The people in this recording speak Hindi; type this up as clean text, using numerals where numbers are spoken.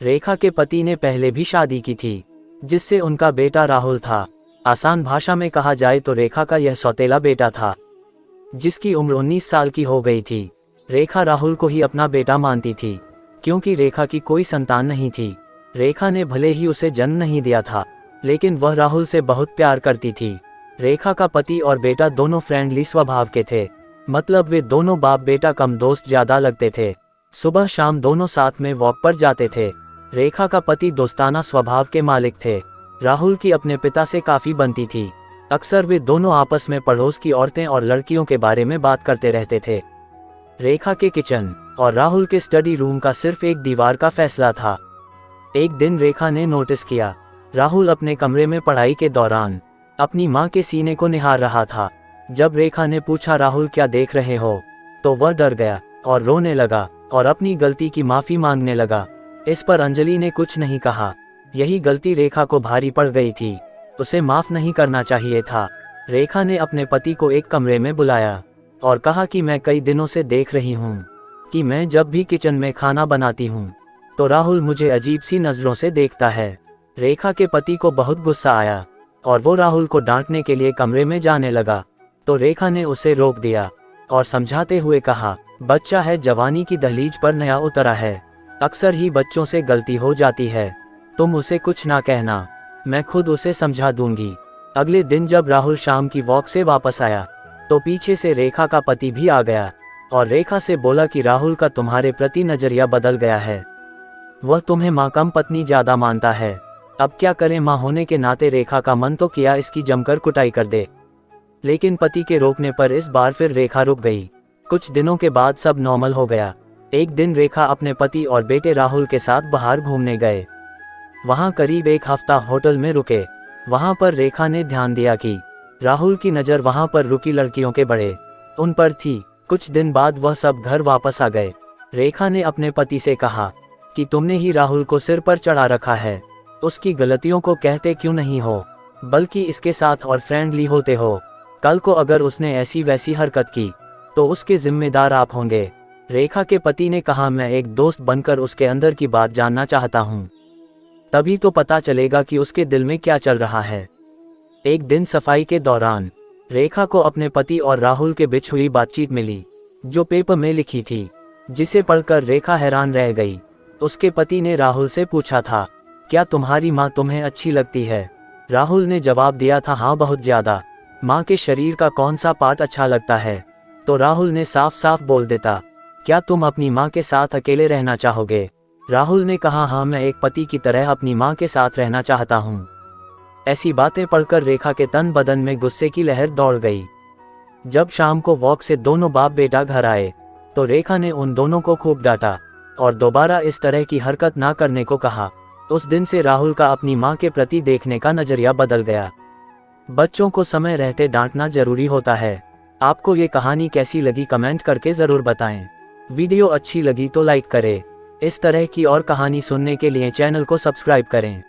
रेखा के पति ने पहले भी शादी की थी, जिससे उनका बेटा राहुल था। आसान भाषा में कहा जाए तो रेखा का यह सौतेला बेटा था, जिसकी उम्र 19 साल की हो गई थी। रेखा राहुल को ही अपना बेटा मानती थी, क्योंकि रेखा की कोई संतान नहीं थी। रेखा ने भले ही उसे जन्म नहीं दिया था, लेकिन वह राहुल से बहुत प्यार करती थी। रेखा का पति और बेटा दोनों फ्रेंडली स्वभाव के थे, मतलब वे दोनों बाप बेटा कम दोस्त ज्यादा लगते थे। सुबह शाम दोनों साथ में वॉक पर जाते थे। रेखा का पति दोस्ताना स्वभाव के मालिक थे। राहुल की अपने पिता से काफी बनती थी। अक्सर वे दोनों आपस में पड़ोस की औरतें और लड़कियों के बारे में बात करते रहते थे। रेखा के किचन और राहुल के स्टडी रूम का सिर्फ एक दीवार का फैसला था। एक दिन रेखा ने नोटिस किया, राहुल अपने कमरे में पढ़ाई के दौरान अपनी माँ के सीने को निहार रहा था। जब रेखा ने पूछा, राहुल क्या देख रहे हो, तो वह डर गया और रोने लगा और अपनी गलती की माफी मांगने लगा। इस पर अंजलि ने कुछ नहीं कहा। यही गलती रेखा को भारी पड़ गई थी, उसे माफ नहीं करना चाहिए था। रेखा ने अपने पति को एक कमरे में बुलाया और कहा कि मैं कई दिनों से देख रही हूँ कि मैं जब भी किचन में खाना बनाती हूँ तो राहुल मुझे अजीब सी नज़रों से देखता है। रेखा के पति को बहुत गुस्सा आया और वो राहुल को डांटने के लिए कमरे में जाने लगा, तो रेखा ने उसे रोक दिया और समझाते हुए कहा, बच्चा है, जवानी की दहलीज पर नया उतरा है, अक्सर ही बच्चों से गलती हो जाती है, तुम उसे कुछ ना कहना, मैं खुद उसे समझा दूंगी। अगले दिन जब राहुल शाम की वॉक से वापस आया तो पीछे से रेखा का पति भी आ गया और रेखा से बोला कि राहुल का तुम्हारे प्रति नजरिया बदल गया है, वह तुम्हें माँ कम पत्नी ज्यादा मानता है। अब क्या करें, माँ होने के नाते रेखा का मन तो किया इसकी जमकर कुटाई कर दे, लेकिन पति के रोकने पर इस बार फिर रेखा रुक गई। कुछ दिनों के बाद सब नॉर्मल हो गया। एक दिन रेखा अपने पति और बेटे राहुल के साथ बाहर घूमने गए। वहां करीब एक हफ्ता होटल में रुके। वहां पर रेखा ने ध्यान दिया कि राहुल की नज़र वहां पर रुकी लड़कियों के बड़े उन पर थी। कुछ दिन बाद वह सब घर वापस आ गए। रेखा ने अपने पति से कहा कि तुमने ही राहुल को सिर पर चढ़ा रखा है, उसकी गलतियों को कहते क्यों नहीं हो, बल्कि इसके साथ और फ्रेंडली होते हो। कल को अगर उसने ऐसी वैसी हरकत की तो उसके जिम्मेदार आप होंगे। रेखा के पति ने कहा, मैं एक दोस्त बनकर उसके अंदर की बात जानना चाहता हूँ, तभी तो पता चलेगा कि उसके दिल में क्या चल रहा है। एक दिन सफाई के दौरान रेखा को अपने पति और राहुल के बीच हुई बातचीत मिली, जो पेपर में लिखी थी, जिसे पढ़कर रेखा हैरान रह गई। उसके पति ने राहुल से पूछा था, क्या तुम्हारी माँ तुम्हें अच्छी लगती है? राहुल ने जवाब दिया था, हाँ बहुत ज्यादा। माँ के शरीर का कौन सा पार्ट अच्छा लगता है? तो राहुल ने साफ साफ बोल देता, क्या तुम अपनी माँ के साथ अकेले रहना चाहोगे? राहुल ने कहा, हाँ मैं एक पति की तरह अपनी माँ के साथ रहना चाहता हूँ। ऐसी बातें पढ़कर रेखा के तन बदन में गुस्से की लहर दौड़ गई। जब शाम को वॉक से दोनों बाप बेटा घर आए तो रेखा ने उन दोनों को खूब डांटा और दोबारा इस तरह की हरकत ना करने को कहा। उस दिन से राहुल का अपनी माँ के प्रति देखने का नजरिया बदल गया। बच्चों को समय रहते डांटना जरूरी होता है। आपको ये कहानी कैसी लगी कमेंट करके ज़रूर बताएं। वीडियो अच्छी लगी तो लाइक करें। इस तरह की और कहानी सुनने के लिए चैनल को सब्सक्राइब करें।